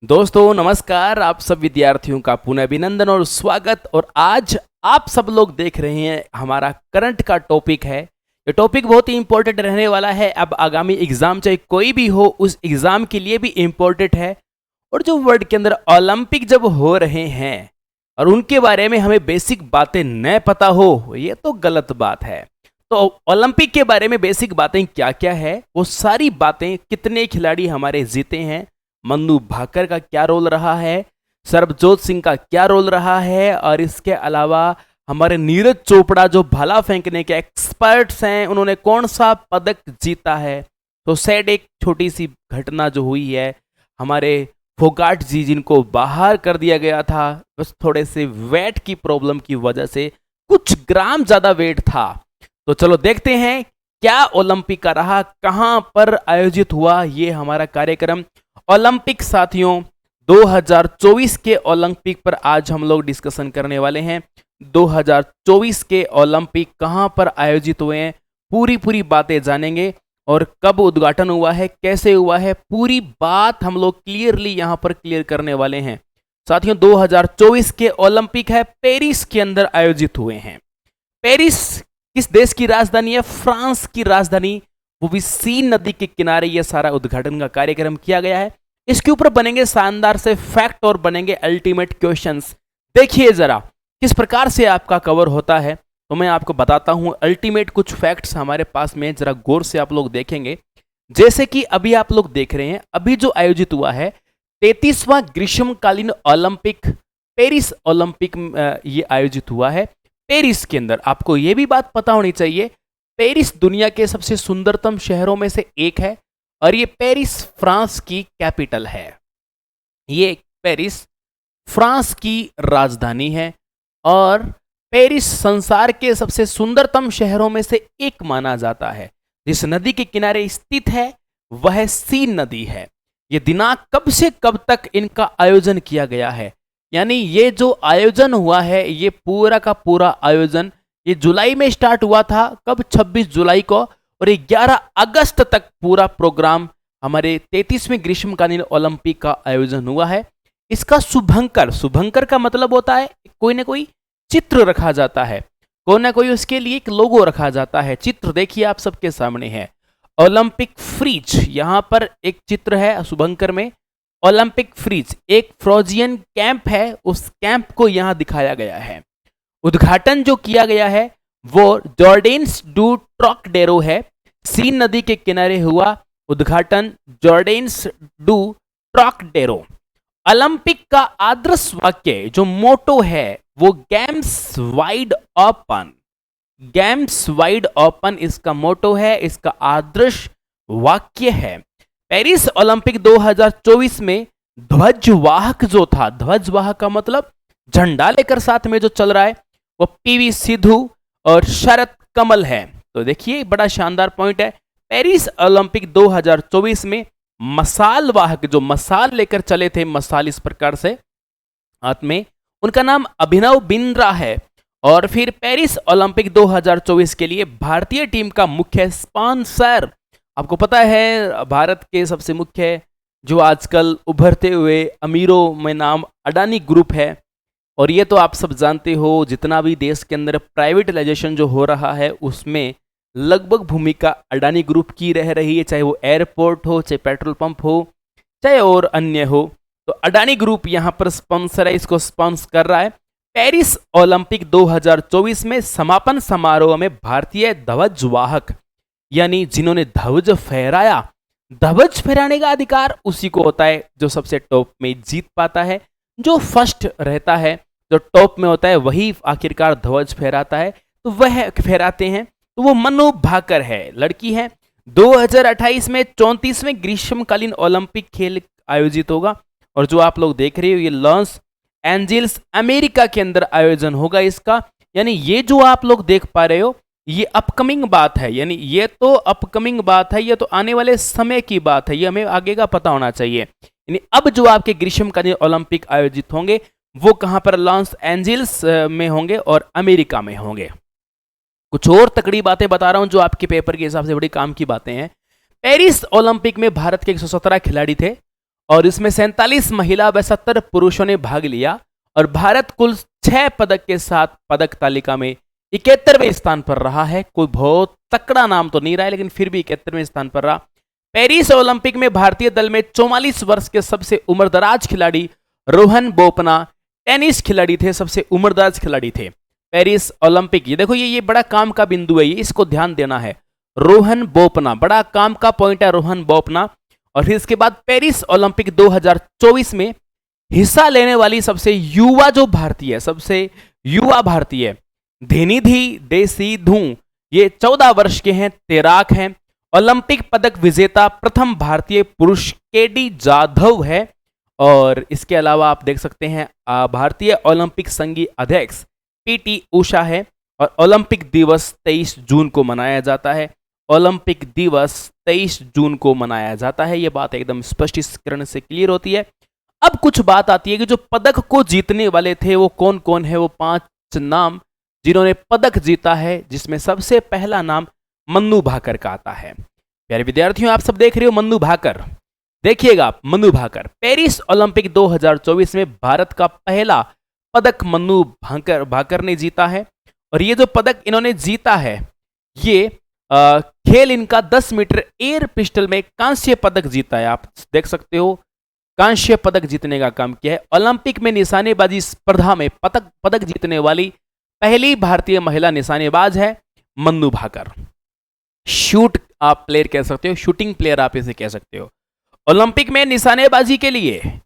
दोस्तों नमस्कार। आप सब विद्यार्थियों का पुनः अभिनंदन और स्वागत। और आज आप सब लोग देख रहे हैं हमारा करंट का टॉपिक है। ये टॉपिक बहुत ही इंपॉर्टेंट रहने वाला है। अब आगामी एग्जाम चाहे कोई भी हो उस एग्जाम के लिए भी इम्पोर्टेंट है। और जो वर्ल्ड के अंदर ओलंपिक जब हो रहे हैं और उनके बारे में हमें बेसिक बातें न पता हो, ये तो गलत बात है। तो ओलंपिक के बारे में बेसिक बातें क्या क्या है, वो सारी बातें, कितने खिलाड़ी हमारे जीते हैं, मन्नू भाकर का क्या रोल रहा है, सरबजोत सिंह का क्या रोल रहा है, और इसके अलावा हमारे नीरज चोपड़ा जो भाला फेंकने के एक्सपर्ट्स हैं, उन्होंने कौन सा पदक जीता है। तो सैड एक छोटी सी घटना जो हुई है, हमारे फोगाट जी जिनको बाहर कर दिया गया था, बस थोड़े से वेट की प्रॉब्लम की वजह से, कुछ ग्राम ज्यादा वेट था। तो चलो देखते हैं क्या ओलंपिक का रहा, कहां पर आयोजित हुआ ये हमारा कार्यक्रम। ओलंपिक साथियों 2024 के ओलंपिक पर आज हम लोग डिस्कशन करने वाले हैं। 2024 के ओलंपिक कहां पर आयोजित हुए हैं, पूरी बातें जानेंगे। और कब उद्घाटन हुआ है, कैसे हुआ है, पूरी बात हम लोग क्लियरली यहां पर क्लियर करने वाले हैं। साथियों 2024 के ओलंपिक है, पेरिस के अंदर आयोजित हुए हैं। पेरिस किस देश की राजधानी है? फ्रांस की राजधानी, वो भी सीन नदी के किनारे यह सारा उद्घाटन का कार्यक्रम किया गया है। इसके ऊपर बनेंगे शानदार से फैक्ट और बनेंगे अल्टीमेट क्वेश्चंस। देखिए जरा किस प्रकार से आपका कवर होता है, तो मैं आपको बताता हूं। अल्टीमेट कुछ फैक्ट्स हमारे पास में, जरा गौर से आप लोग देखेंगे। जैसे कि अभी आप लोग देख रहे हैं, अभी जो आयोजित हुआ है 33वां ग्रीष्मकालीन ओलंपिक, पेरिस ओलंपिक ये आयोजित हुआ है पेरिस के अंदर। आपको ये भी बात पता होनी चाहिए, पेरिस दुनिया के सबसे सुंदरतम शहरों में से एक है और ये पेरिस फ्रांस की कैपिटल है। ये पेरिस फ्रांस की राजधानी है और पेरिस संसार के सबसे सुंदरतम शहरों में से एक माना जाता है। जिस नदी के किनारे स्थित है वह सीन नदी है। ये दिनांक कब से कब तक इनका आयोजन किया गया है, यानी ये जो आयोजन हुआ है, ये पूरा का पूरा आयोजन ये जुलाई में स्टार्ट हुआ था। कब? 26 जुलाई को। और 11 अगस्त तक पूरा प्रोग्राम हमारे 33वें ग्रीष्मकालीन ओलंपिक का आयोजन हुआ है। इसका शुभंकर, शुभंकर का मतलब होता है कोई ना कोई चित्र रखा जाता है, कोई ना कोई उसके लिए एक लोगो रखा जाता है। चित्र देखिए आप सबके सामने है, ओलंपिक फ्रीज, यहां पर एक चित्र है शुभंकर में। ओलंपिक फ्रीज एक फ्रोजियन कैंप है, उस कैंप को यहां दिखाया गया है। उद्घाटन जो किया गया है वो जॉर्डेन्स डू ट्रॉकडेरो है, सीन नदी के किनारे हुआ उद्घाटन जॉर्डेन्स डू ट्रॉकडेरो। ओलंपिक का आदर्श वाक्य जो मोटो है वो games wide open, games wide open इसका मोटो है, इसका आदर्श वाक्य है। पेरिस ओलंपिक 2024 में ध्वजवाहक जो था, ध्वजवाहक का मतलब झंडा लेकर साथ में जो चल रहा है, वो पीवी सिंधु और शरत कमल है। तो देखिए बड़ा शानदार पॉइंट है। पेरिस ओलंपिक 2024 में मसाल वाहक जो मसाल लेकर चले थे, मसाल इस प्रकार से हाथ में, उनका नाम अभिनव बिंद्रा है। और फिर पेरिस ओलंपिक 2024 के लिए भारतीय टीम का मुख्य स्पॉन्सर, आपको पता है भारत के सबसे मुख्य जो आजकल उभरते हुए अमीरों में नाम अडानी ग्रुप है। और ये तो आप सब जानते हो, जितना भी देश के अंदर प्राइवेटाइजेशन जो हो रहा है उसमें लगभग भूमिका अडानी ग्रुप की रह रही है, चाहे वो एयरपोर्ट हो, चाहे पेट्रोल पंप हो, चाहे और अन्य हो। तो अडानी ग्रुप यहाँ पर स्पॉन्सर है, इसको स्पॉन्सर कर रहा है। पेरिस ओलंपिक 2024 में समापन समारोह में भारतीय ध्वजवाहक, यानी जिन्होंने ध्वज फहराया, ध्वज फहराने का अधिकार उसी को होता है जो सबसे टॉप में जीत पाता है, जो फर्स्ट रहता है, जो टॉप में होता है वही आखिरकार ध्वज फहराता है। तो वह फहराते हैं, तो वो मन्नू भाकर है, लड़की है। 2028 में 34वें ग्रीष्मकालीन ओलंपिक खेल आयोजित होगा और जो आप लोग देख रहे हो ये लॉस एंजल्स अमेरिका के अंदर आयोजन होगा इसका। यानी ये जो आप लोग देख पा रहे हो ये अपकमिंग बात है, यानी ये तो अपकमिंग बात है, ये तो आने वाले समय की बात है, ये हमें आगे का पता होना चाहिए। यानी अब जो आपके ग्रीष्मकालीन ओलंपिक आयोजित होंगे वो कहां पर? लॉस एंजल्स में होंगे और अमेरिका में होंगे। कुछ और तकड़ी बातें बता रहा हूं जो आपके पेपर के हिसाब से बड़ी काम की बातें हैं। पेरिस ओलंपिक में भारत के 117 खिलाड़ी थे और इसमें 47 महिला व 70 पुरुषों ने भाग लिया और भारत कुल 6 पदक के साथ पदक तालिका में 71वें स्थान पर रहा है। कोई बहुत तकड़ा नाम तो नहीं रहा है, लेकिन फिर भी 71वें स्थान पर रहा। पेरिस ओलंपिक में भारतीय दल में 44 वर्ष के सबसे उम्रदराज खिलाड़ी रोहन बोपन्ना टेनिस खिलाड़ी थे, सबसे उम्रदराज खिलाड़ी थे। पेरिस ओलंपिक, ये देखो ये बड़ा काम का बिंदु है, ये इसको ध्यान देना है। रोहन बोपन्ना, बड़ा काम का पॉइंट है रोहन बोपन्ना। और फिर इसके बाद पेरिस ओलंपिक 2024 में हिस्सा लेने वाली सबसे युवा जो भारतीय, सबसे युवा भारतीय धेनिधि देसीधु, ये 14 वर्ष के हैं, तैराक हैं। ओलंपिक पदक विजेता प्रथम भारतीय पुरुष केडी जाधव है। और इसके अलावा आप देख सकते हैं भारतीय ओलंपिक संघ की अध्यक्ष पीटी उषा है। और ओलंपिक दिवस 23 जून को मनाया जाता है। ओलंपिक दिवस 23 जून को मनाया जाता है। यह बात एकदम स्पष्टीकरण से क्लियर होती है। अब कुछ बात आती है कि जो पदक को जीतने वाले थे वो कौन कौन है। वो 5 नाम जिन्होंने पदक जीता है, जिसमें सबसे पहला नाम मन्नू भाकर का आता है। प्यारे विद्यार्थियों, आप सब देख रहे हो मन्नू भाकर, देखिएगा आप मन्नू भाकर। पेरिस ओलंपिक 2024 में भारत का पहला पदक मन्नू भाकर ने जीता है। और ये जो पदक इन्होंने जीता है, ये खेल इनका 10 मीटर एयर पिस्टल में कांस्य पदक जीता है। आप देख सकते हो कांस्य पदक जीतने का काम किया है। ओलंपिक में निशानेबाजी स्पर्धा में पदक जीतने वाली पहली भारतीय महिला निशानेबाज है मन्नू भाकर। शूट आप प्लेयर कह सकते हो, शूटिंग प्लेयर आप इसे कह सकते हो। ओलंपिक में निशानेबाजी के लिए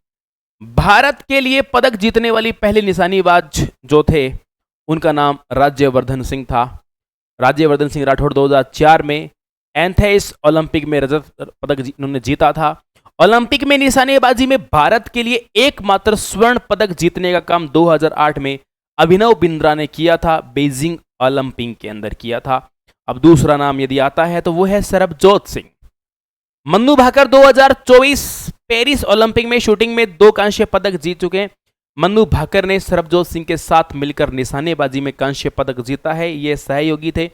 भारत के लिए पदक जीतने वाली पहली निशानेबाज जो थे, उनका नाम राज्यवर्धन सिंह था। राज्यवर्धन सिंह राठौड़ 2004 में एथेंस ओलंपिक में रजत पदक उन्होंने जीता था। ओलंपिक में निशानेबाजी में भारत के लिए एकमात्र स्वर्ण पदक जीतने का काम 2008 में अभिनव बिंद्रा ने किया था, बीजिंग ओलंपिक के अंदर किया था। अब दूसरा नाम यदि आता है तो वो है सरबजोत सिंह। मन्नू भाकर 2024 पेरिस ओलंपिक में शूटिंग में 2 कांस्य पदक जीत चुके हैं। मन्नू भाकर ने सरबजोत सिंह के साथ मिलकर निशानेबाजी में कांस्य पदक जीता है, ये सहयोगी थे।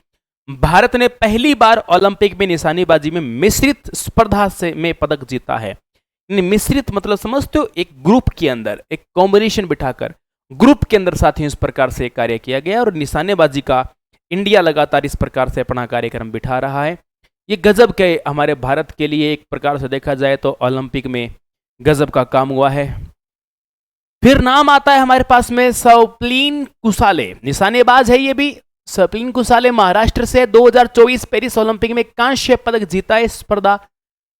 भारत ने पहली बार ओलंपिक में निशानेबाजी में मिश्रित स्पर्धा से में पदक जीता है। मिश्रित मतलब समझते हो, एक ग्रुप के अंदर एक कॉम्बिनेशन बिठाकर ग्रुप के अंदर साथियों इस प्रकार से कार्य किया गया। और निशानेबाजी का इंडिया लगातार इस प्रकार से अपना कार्यक्रम बिठा रहा है। ये गजब के हमारे भारत के लिए एक प्रकार से देखा जाए तो ओलंपिक में गजब का काम हुआ है। फिर नाम आता है हमारे पास में स्वप्निल कुसाले, निशानेबाज है ये भी। स्वप्निल कुसाले महाराष्ट्र से 2024 पेरिस ओलंपिक में कांस्य पदक जीता है। स्पर्धा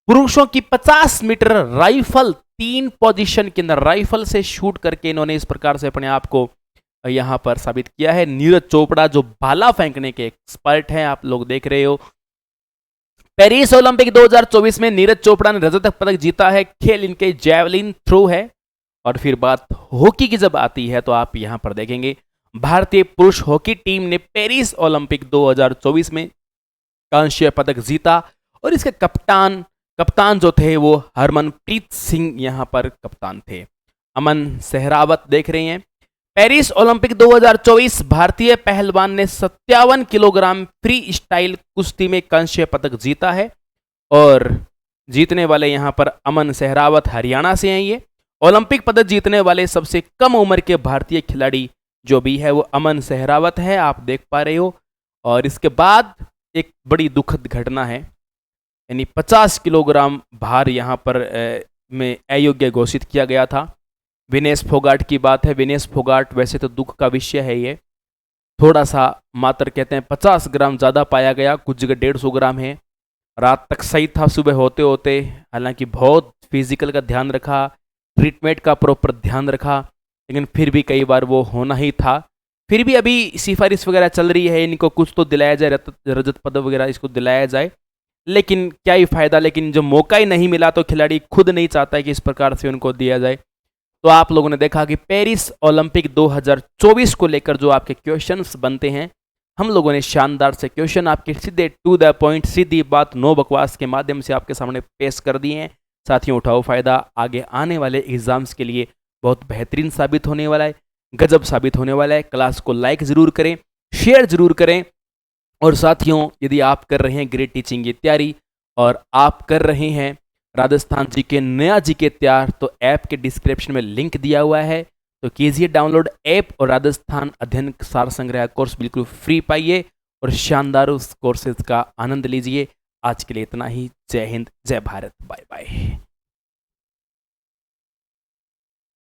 पुरुषों की 50 मीटर राइफल 3 पोजीशन के अंदर राइफल से शूट करके इन्होंने इस प्रकार से अपने आप को यहां पर साबित किया है। नीरज चोपड़ा जो भाला फेंकने के एक्सपर्ट हैं, आप लोग देख रहे हो। पेरिस ओलंपिक 2024 में नीरज चोपड़ा ने रजत पदक जीता है। खेल इनके जैवलिन थ्रो है। और फिर बात हॉकी की जब आती है तो आप यहां पर देखेंगे भारतीय पुरुष हॉकी टीम ने पेरिस ओलंपिक 2024 में कांस्य पदक जीता। और इसके कप्तान जो थे वो हरमनप्रीत सिंह यहां पर कप्तान थे। अमन सहरावत देख रहे हैं। पेरिस ओलंपिक 2024 भारतीय पहलवान ने 57 किलोग्राम फ्री स्टाइल कुश्ती में कांस्य पदक जीता है। और जीतने वाले यहां पर अमन सहरावत हरियाणा से हैं। ये ओलंपिक पदक जीतने वाले सबसे कम उम्र के भारतीय खिलाड़ी जो भी है वो अमन सहरावत है, आप देख पा रहे हो। और इसके बाद एक बड़ी दुखद घटना है, यानी 50 किलोग्राम भार यहाँ पर में अयोग्य घोषित किया गया था। विनेश फोगाट की बात है। विनेश फोगाट वैसे तो दुख का विषय है, ये थोड़ा सा मात्र कहते हैं 50 ग्राम ज़्यादा पाया गया, कुछ जगह 150 ग्राम है। रात तक सही था, सुबह होते होते हालांकि बहुत फिजिकल का ध्यान रखा, ट्रीटमेंट का प्रॉपर ध्यान रखा, लेकिन फिर भी कई बार वो होना ही था। फिर भी अभी सिफारिश वगैरह चल रही है, इनको कुछ तो दिलाया जाए, रजत पदक वगैरह इसको दिलाया जाए, लेकिन क्या ही फायदा। लेकिन जो मौका ही नहीं मिला तो खिलाड़ी खुद नहीं चाहता है कि इस प्रकार से उनको दिया जाए। तो आप लोगों ने देखा कि पेरिस ओलंपिक 2024 को लेकर जो आपके क्वेश्चंस बनते हैं, हम लोगों ने शानदार से क्वेश्चन आपके सीधे टू द पॉइंट, सीधी बात, नो बकवास के माध्यम से आपके सामने पेश कर दिए हैं। साथियों उठाओ फायदा, आगे आने वाले एग्जाम्स के लिए बहुत बेहतरीन साबित होने वाला है, गजब साबित होने वाला है। क्लास को लाइक ज़रूर करें, शेयर ज़रूर करें। और साथियों यदि आप कर रहे हैं ग्रेड टीचिंग की तैयारी और आप कर रहे हैं राजस्थान जीके नया जीके तैयार, तो ऐप के डिस्क्रिप्शन में लिंक दिया हुआ है, तो कीजिए डाउनलोड ऐप और राजस्थान अध्ययन सार संग्रह कोर्स बिल्कुल फ्री पाइए और शानदार उस कोर्सेज का आनंद लीजिए। आज के लिए इतना ही। जय हिंद, जय भारत, बाय बाय।